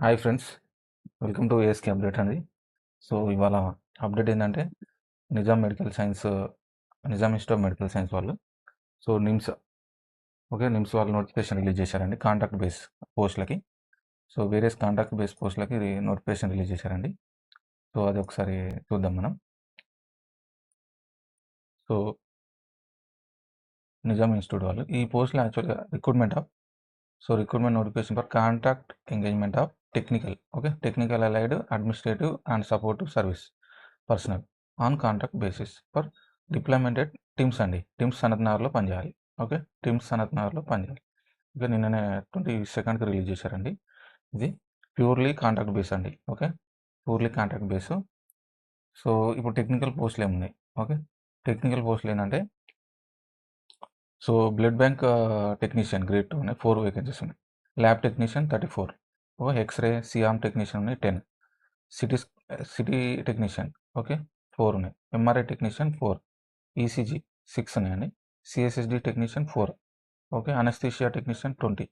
Hi friends, welcome to ASK update అండి. So ఇవాళ update ఏంటంటే Nizam medical science, Nizam institute of medical science వాళ్ళు నిమ్స్ వాళ్ళు నోటిఫికేషన్ రిలీజ్ చేశారండి కాంట్రాక్ట్ బేస్ పోస్టులకి. సో వేరియస్ కాంట్రాక్ట్ బేస్ పోస్టులకి నోటిఫికేషన్ రిలీజ్ చేశారండి. సో అది ఒకసారి చూద్దాం మనం. సో నిజాం ఇన్స్టిట్యూట్ వాళ్ళు ఈ పోస్టులు యాక్చువల్గా recruitment notification for contract engagement of technical allied administrative and supportive service personnel on contract basis for deployment at TIMS అండి. టిమ్స్ సనత్ నగర్లో పనిచేయాలి. టిమ్స్ సనత్ నగర్లో పనిచేయాలి. నిన్ననే 22nd రిలీజ్ చేశారండి. ఇది ప్యూర్లీ కాంట్రాక్ట్ బేస్ అండి. Purely contract base. సో ఇప్పుడు టెక్నికల్ పోస్టులు ఏమున్నాయి? టెక్నికల్ పోస్టులు ఏంటంటే బ్లడ్ బ్యాంక్ టెక్నీషియన్ గ్రేడ్ 2 ఉన్నాయి, 4 వేకెన్సీస్ ఉన్నాయి. ల్యాబ్ టెక్నీషియన్ 34, ఎక్స్రే సిఆర్మ్ టెక్నీషియన్ ఉన్నాయి 10, సిటీ టెక్నీషియన్ 4 ఉన్నాయి, ఎంఆర్ఐ టెక్నీషియన్ 4, ఈసీజీ 6 ఉన్నాయండి, CSSD technician 4, anaesthesia technician 20,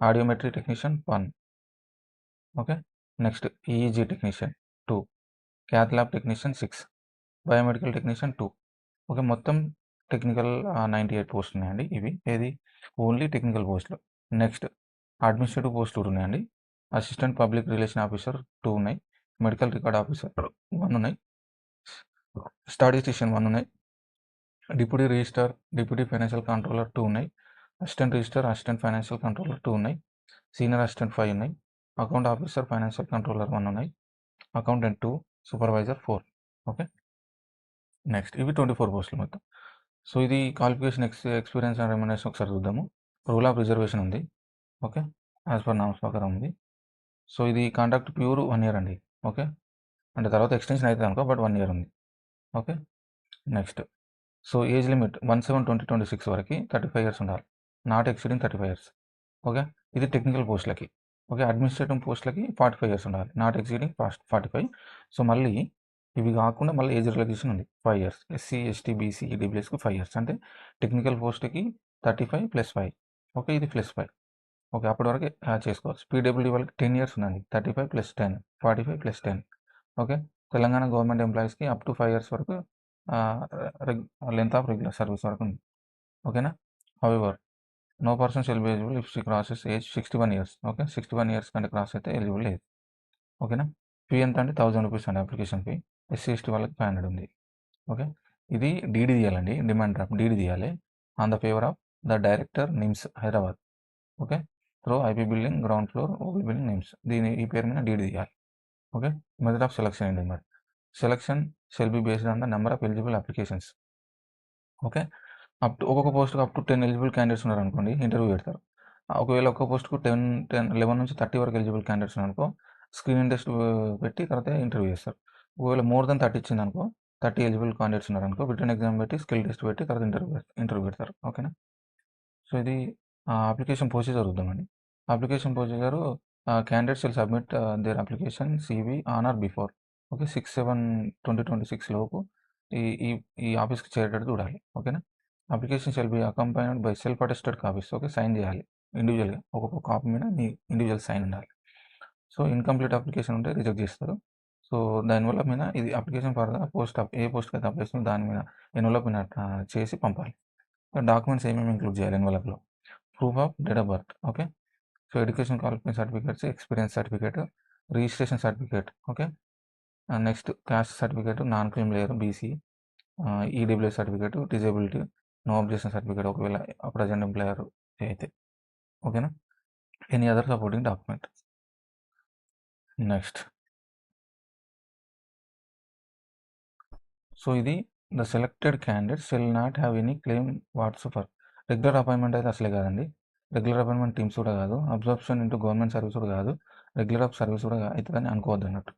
audiometry technician 1, next EEG technician 2, cath lab technician 6, biomedical technician 2. మొత్తం టెక్నికల్ 98 పోస్టులు ఉన్నాయండి. ఏది ఓన్లీ టెక్నికల్ పోస్టులు. నెక్స్ట్ అడ్మినిస్ట్రేటివ్ పోస్టులు 2 ఉన్నాయండి. అసిస్టెంట్ పబ్లిక్ రిలేషన్ ఆఫీసర్ 2 ఉన్నాయి, మెడికల్ రికార్డ్ ఆఫీసర్ 1 ఉన్నాయి, స్టాటిస్టిషియన్ 1 ఉన్నాయి, deputy register, deputy financial controller 2 ఉన్నాయి, assistant register, assistant financial controller 2 ఉన్నాయి, సీనియర్ అసిస్టెంట్ 5 ఉన్నాయి, అకౌంట్ ఆఫీసర్ ఫైనాన్షియల్ కంట్రోలర్ 1 ఉన్నాయి, అకౌంటెంట్ 2, సూపర్వైజర్ 4. నెక్స్ట్ ఇవి 24 పోస్టులు మొత్తం. సో ఇది క్వాలిఫికేషన్, ఎక్స్పీరియన్స్ అండ్ రెమ్యునరేషన్ ఒకసారి చూద్దాము. రూల్ ఆఫ్ రిజర్వేషన్ ఉంది. యాజ్ పర్ నామ్స్ ప్రకారం ఉంది. సో ఇది కాంట్రాక్ట్ ప్యూర్ 1 year అండి. అంటే తర్వాత ఎక్స్టెన్షన్ అవుతుంది అనుకో, బట్ 1 year ఉంది. నెక్స్ట్ సో ఏజ్ లిమిట్ 1/7/2026 వరకు 35 years ఉండాలి, నాట్ ఎక్సీడింగ్ 35 years. ఇది టెక్నికల్ పోస్టులకి. అడ్మినిస్ట్రేటివ్ పోస్టులకి 45 years ఉండాలి, నాట్ ఎక్సీడింగ్ 45. సో మళ్ళీ ఇవి కాకుండా మళ్ళీ ఏజ్ రిలాక్సేషన్ ఉంది 5 years. ఎస్సీ, ఎస్టీ, బీసీ, ఈడబ్ల్యూఎస్కి 5 years. అంటే టెక్నికల్ పోస్ట్కి 35 + 5. ఇది +5. అప్పటి వరకు యాడ్ చేసుకోవచ్చు. పీడబ్ల్యూడీ వాళ్ళకి 10 years ఉందండి, 35 + 10, 45 + 10. తెలంగాణ గవర్నమెంట్ ఎంప్లాయీస్కి అప్ టు 5 years వరకు లెంత్ ఆఫ్ రెగ్యులర్ సర్వీస్ వరకు ఉంది. However no person shall be eligible if she crosses age 61 years. 61 years కంటే క్రాస్ అయితే ఎలిజిబుల్ లేదు. ఫీ ఎంత అంటే 1000 రూపీస్ అండి అప్లికేషన్ ఫీ. ఎస్సీ, ఎస్టీ వాళ్ళకి 500 ఉంది. ఇది డీడీ తీయాలండి, డిమాండ్ డ్రాఫ్ట్ డీడీ తీయాలి on the favour of the director NIMS Hyderabad. Through IP building ground floor, OP building NIMS. ఈ పేరు మీద డీడీ తీయాలి. మెథడ్ ఆఫ్ సెలక్షన్ ఏంటి మరి? Selection shall be based on the number of eligible applications. ఒక్కొక్క పోస్ట్కి up to 10 eligible candidates ఉన్నారు అనుకోండి, ఇంటర్వ్యూ పెడతారు. ఒకవేళ ఒక్క పోస్ట్కు 11 నుంచి 30 వరకు ఎలిజిబుల్ క్యాండిడేట్స్ ఉన్నారనుకో, స్క్రీనింగ్ టెస్ట్ పెట్టి తర్వాత ఇంటర్వ్యూ చేస్తారు. ఒకవేళ మోర్ దెన్ 30 ఇచ్చింది అనుకో, 30 ఎలిజిబుల్ క్యాండిడేట్స్ ఉన్నారనుకో, రిటర్న్ ఎగ్జామ్ పెట్టి స్కిల్ టెస్ట్ పెట్టి తర్వాత ఇంటర్వ్యూ పెడతారు. సో ఇది అప్లికేషన్ ప్రొసీజర్ చూద్దామండి. Application procedure candidates will submit their application CV on or before 6/7/2026 లోపు ఈ ఆఫీస్కి చేరేటట్టు చూడాలి. Application shall be accompanied by self attested copies. Sign చేయాలి ఇండివిజువల్గా, ఒక్కొక్క కాపీ మీద మీ ఇండివిజువల్ సైన్ ఉండాలి. సో ఇన్కంప్లీట్ అప్లికేషన్ ఉంటే రిజెక్ట్ చేస్తారు. సో దానివల్ల మీద ఇది అప్లికేషన్ ఫర్ ఏ పోస్ట్కి అయితే అప్లై చేస్తుందో దాని మీద ఎన్వలప్ మీద చేసి పంపాలి. డాక్యుమెంట్స్ ఏమేమి ఇంక్లూడ్ చేయాలి ఎన్వలప్లో? Proof of date of birth. So education qualification certificates, experience certificate, registration certificate. Next caste certificate, non cream layer BC, EWS certificate, disability, no objection certificate ఒకవేళ ప్రజెంట్ ఎంప్లాయర్ అయితే. Any other supporting document. Next so ఇది the selected candidate shall not have any claim whatsoever. Regular appointment అయితే అసలే కాదండి, regular appointment teams కూడా కాదు, absorption into government service కూడా కాదు, రెగ్యులర్ ఆఫ్ సర్వీస్ కూడా అవుతుందని అనుకోవద్దు అన్నట్టు.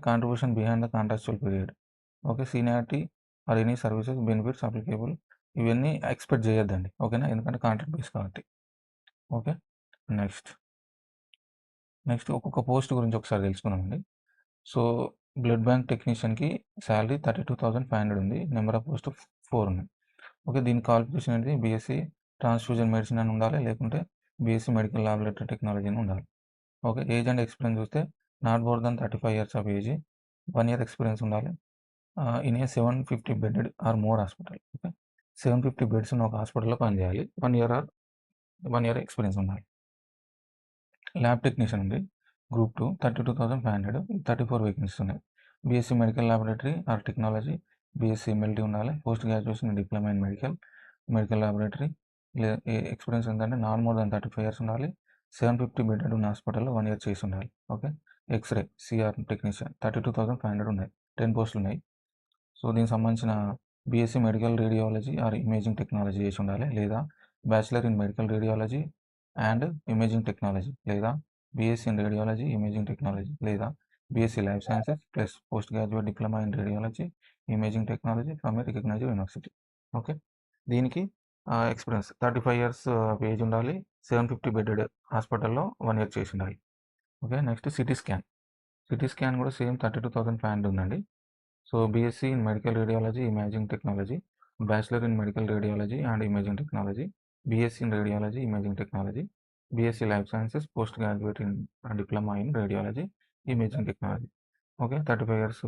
Contribution behind the contractual period. Seniority or any services benefits applicable ఇవన్నీ ఎక్స్పెక్ట్ చేయొద్దండి. ఎందుకంటే కాంట్రాక్ట్ బేస్ కాబట్టి. నెక్స్ట్ ఒక్కొక్క పోస్ట్ గురించి ఒకసారి తెలుసుకున్నామండి. సో బ్లడ్ బ్యాంక్ టెక్నీషియన్కి శాలరీ 32,500 ఉంది, నెంబర్ ఆఫ్ పోస్ట్ 4 ఉన్నాయి. దీని క్వాలిఫికేషన్ ఏంటి? బీఎస్సీ ట్రాన్స్ఫ్యూజన్ మెడిసిన్ అని ఉండాలి, లేకుంటే బీఎస్సీ మెడికల్ ల్యాబొరేటరీ టెక్నాలజీ అని ఉండాలి. ఓకే. ఏజ్ అండ్ ఎక్స్పీరియన్స్ చూస్తే not more than 35 years of age, 1 year experience ఉండాలి. In a 750 bedded or more hospital. Okay. 750 beds ఉన్న ఒక హాస్పిటల్‌లో పనిచేయాలి. 1 ఇయర్ ఎక్స్పీరియన్స్ ఉండాలి. ల్యాబ్ టెక్నీషియన్ ఉంది. గ్రూప్ 2 32,500, 34 వేకెన్సీస్ ఉన్నాయి. BSc medical laboratory or technology, BSc MLT ఉండాలి. Post graduation diploma in medical laboratory. Experience ఏంటంటే నాట్ మోర్ దాన్ 35 ఇయర్స్ ఉండాలి. 750 బెడెడ్ ఉన్న హాస్పిటల్లో 1 ఇయర్ చేసి ఉండాలి. ఓకే. ఎక్స్‌రే సిఆర్ టెక్నీషియన్ 32,500 ఉన్నాయి. 10 పోస్టులు ఉన్నాయి. సో దీనికి సంబంధించిన BSc medical radiology or imaging technology చేసి ఉండాలి, లేదా bachelor in medical radiology and imaging technology, లేదా BSc in radiology imaging technology, లేదా BSc life sciences plus post graduate diploma in radiology imaging technology from a recognised university. Okay. దీనికి experience 35 years age ఉండాలి. 750 bedded హాస్పిటల్లో 1 year చేసి ఉండాలి. Okay. Next CT scan కూడా same 32,500 ఉందండి. So BSc in medical radiology imaging technology, bachelor in medical radiology and imaging technology, BSc in radiology imaging technology, BSc life sciences post graduate in diploma in radiology imaging technology. Okay. 35 years,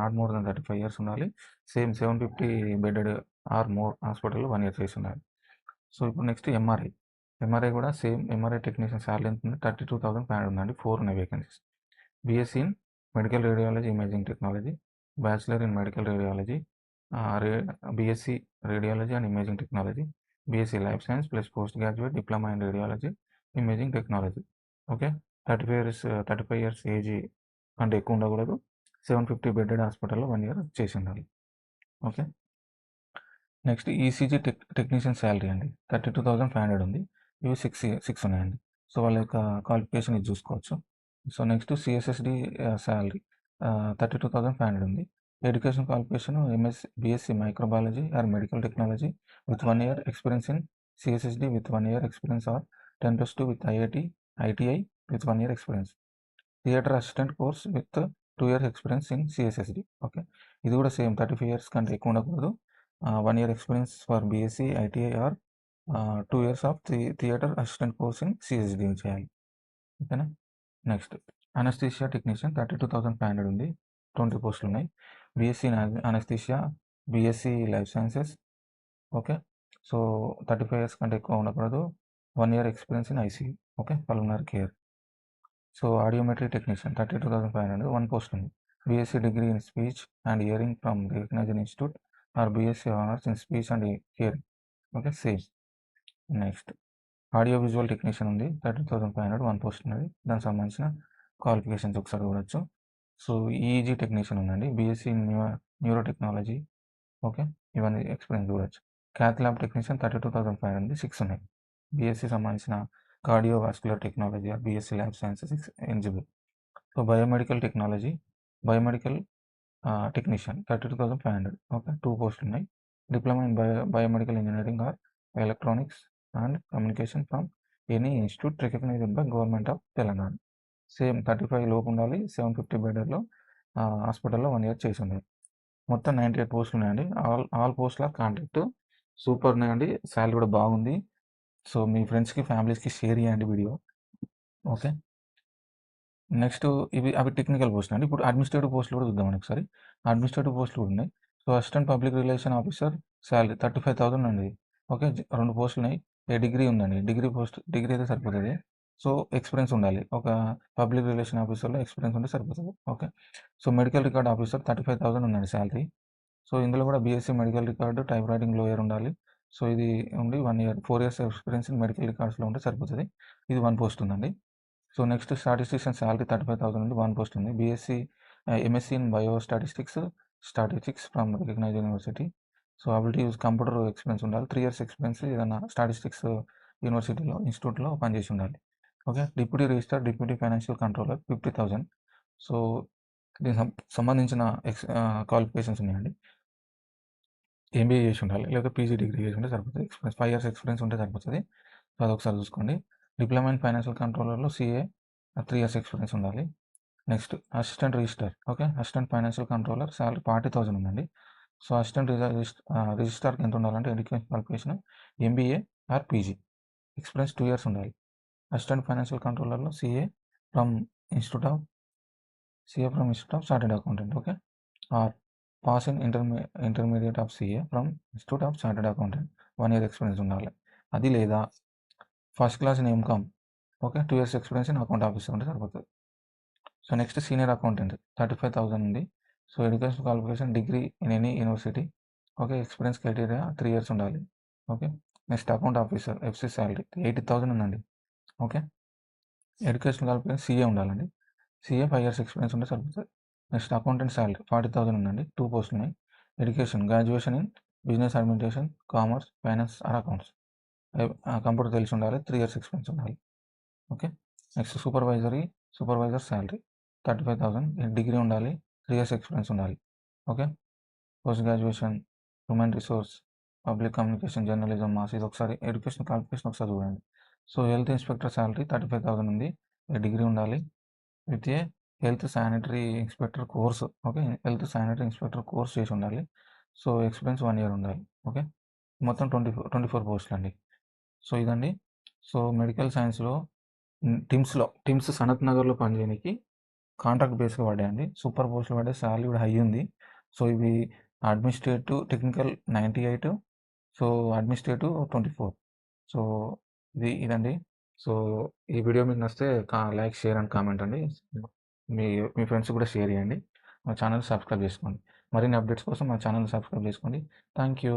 not more than 35 years ఉండాలి. Same 750 bedded or more హాస్పిటల్లో 1 year చేసి ఉండాలి. So ఇప్పుడు next MRI కూడా same. MRI technician salary ఎంత ఉంది? 32,500 ఉందండి. 4 ఉన్నాయి vacancies. BSc in medical radiology imaging technology, bachelor in medical radiology, BSc radiology and imaging technology, BSc life science plus post graduate diploma in radiology imaging technology. Okay. 35 years age అంటే ఎక్కువ ఉండకూడదు. 750 bedded హాస్పిటల్లో 1 year చేసి ఉండాలి. Okay. Next ECG technician salary అండి 32,500 ఉంది. ఇవి 6 ఉన్నాయండి. సో వాళ్ళ యొక్క క్వాలిఫికేషన్ ఇది చూసుకోవచ్చు. సో నెక్స్ట్ సిఎస్ఎస్డి శాలరీ 32,500 ఉంది. Education qualification BSc microbiology or medical technology with 1 year experience in CSSD with 1 year experience or 10+2 with ITI with 1 year experience. Theatre assistant course with 2 years experience in CSSD. Okay. ఇది కూడా same 35 years కంటే ఎక్కువ ఉండకూడదు. 1 year experience for BSc ITI or 2 years of theatre assistant course in CSD చేయాలి. ఓకేనా. Next anaesthesia technician 32,500 ఉంది. 20 పోస్టులు ఉన్నాయి. BSc anaesthesia, BSc life sciences. Okay. So 35 years కంటే ఎక్కువ ఉండకూడదు. 1 year experience in ICU. Okay. Pulmonary care. So audiometry technician 32,500, 1 post ఉంది. BSc degree in speech and hearing from recognised institute or BSc honours in speech and hearing. Okay. Same. Next audio visual technician ఉంది. 32,500, 1 post ఉన్నది. దానికి సంబంధించిన qualifications ఒకసారి చూడొచ్చు. So EEG technician ఉందండి. BSc neuro technology. Okay. ఇవన్నీ experience చూడొచ్చు. Cath lab technician 32,500 ఉంది. 6 ఉన్నాయి. బీఎస్సీ సంబంధించిన cardiovascular technology or BSc lab sciences eligible. So biomedical technician 32,500. Okay. 2 పోస్టులు ఉన్నాయి. Diploma in biomedical engineering or electronics and communication from any institute recognised by government of Telangana. Same 35 లోపు ఉండాలి. 750 బెడెడ్లో హాస్పిటల్లో 1 year చేసి ఉండాలి. మొత్తం 98 పోస్టులు ఉన్నాయండి. ఆల్ పోస్టుల కాంటాక్ట్ సూపర్ ఉన్నాయండి. శాలరీ కూడా బాగుంది. సో మీ ఫ్రెండ్స్కి ఫ్యామిలీస్కి షేర్ చేయండి వీడియో. ఓకే. నెక్స్ట్ అవి టెక్నికల్ పోస్టులు అండి. ఇప్పుడు అడ్మినిస్ట్రేటివ్ పోస్టులు కూడా చూద్దామండి ఒకసారి. అడ్మినిస్ట్రేటివ్ పోస్టులు కూడా ఉన్నాయి. So assistant public relation officer salary 35,000 అండి. ఓకే. 2 పోస్టులు ఉన్నాయి. డిగ్రీ ఉందండి. డిగ్రీ అయితే సరిపోతుంది. సో ఎక్స్పీరియన్స్ ఉండాలి. ఒక పబ్లిక్ రిలేషన్ ఆఫీసర్లో ఎక్స్పీరియన్స్ ఉంటే సరిపోతుంది. Okay. So medical record officer 35,000 ఉందండి శాలరీ. సో ఇందులో కూడా BSc medical record, type writing lower ఉండాలి. సో ఇది ఉండి 1 year 4 years experience in medical రికార్డ్స్లో ఉంటే సరిపోతుంది. ఇది 1 పోస్ట్ ఉందండి. సో నెక్స్ట్ స్టాటిస్టిషియన్ శాలరీ 35,000 ఉంది. 1 పోస్ట్ ఉంది. BSc MSc in biostatistics from recognised university. So ability use computer experience ఉండాలి. 3 ఇయర్స్ ఎక్స్పీరియన్స్ ఏదైనా స్టాటిస్టిక్స్ యూనివర్సిటీలో ఇన్స్టిట్యూట్లో పనిచేసి ఉండాలి. Okay. Deputy register deputy financial controller 50,000. So దీనికి సంబంధించిన క్వాలిఫికేషన్స్ ఉన్నాయండి. ఎంబీఏ చేసి ఉండాలి, లేదా పీజీ డిగ్రీ చేసి ఉంటే సరిపోతుంది. 5 ఇయర్స్ ఎక్స్పీరియన్స్ ఉంటే సరిపోతుంది. సో అదొకసారి చూసుకోండి. డిప్లొమా ఇన్ ఫైనాన్షియల్ కంట్రోలర్లో సిఏ 3 ఇయర్స్ ఎక్స్పీరియన్స్ ఉండాలి. Next assistant register. Okay. Assistant financial controller salary 40,000 ఉందండి. సో అసిస్టెంట్ రిజిస్టార్కి ఎంత ఉండాలంటే education qualification MBA or PG, experience 2 years ఉండాలి. అసిస్టెంట్ ఫైనాన్షియల్ కంట్రోలర్లో CA from institute of CA from Institute of Chartered Accountant, okay, or pass in intermediate of CA from Institute of Chartered Accountant, 1 year experience ఉండాలి. అది లేదా first class in MCom, okay, 2 years experience in account officer ఉంటే సరిపోతుంది. So next senior accountant 35,000 ఉంది. So education qualification degree in any university, okay, experience criteria 3 years ఉండాలి, okay. Next account officer FC salary 80,000 ఉందండి, okay. Education qualification CA ఉండాలండి, CA 5 years experience ఉంటే సరిపోతుంది. Next accountant salary 40,000 ఉందండి, 2 పోస్టులు ఉన్నాయి. Education graduation in business administration, commerce, finance are accounts, computer తెలిసి ఉండాలి, 3 years ఎక్స్పీరియన్స్ ఉండాలి, okay. Next supervisor salary 35,000, degree ఉండాలి, 3 years ఎక్స్పీరియన్స్ ఉండాలి, okay. Post graduation human resource, public communication, journalism, mass, ఇది ఒకసారి ఎడ్యుకేషన్ క్వాలిఫికేషన్ ఒకసారి చూడండి. సో హెల్త్ ఇన్స్పెక్టర్ శాలరీ 35,000 ఉంది, డిగ్రీ ఉండాలి with a health sanitary inspector course, okay, health sanitary inspector course చేసి ఉండాలి. సో ఎక్స్పీరియన్స్ 1 year ఉండాలి, ఓకే. మొత్తం 24 పోస్టులు అండి. సో ఇదండి. సో మెడికల్ సైన్స్లో టిమ్స్ సనత్ నగర్లో పనిచేయడానికి కాంట్రాక్ట్ బేస్గా పడ్డాయండి. సూపర్ పోస్టులు పడ్డాయి, శాలరీ కూడా హై ఉంది. సో ఇవి administrative technical 98, so administrative 24. So ఇదండి. సో ఈ వీడియో మీకు నచ్చితే లైక్, షేర్ అండ్ కామెంట్ అండి. మీ ఫ్రెండ్స్ కూడా షేర్ చేయండి. మా ఛానల్ సబ్స్క్రైబ్ చేసుకోండి. మరిన్ని అప్డేట్స్ కోసం మా ఛానల్ సబ్స్క్రైబ్ చేసుకోండి. Thank you.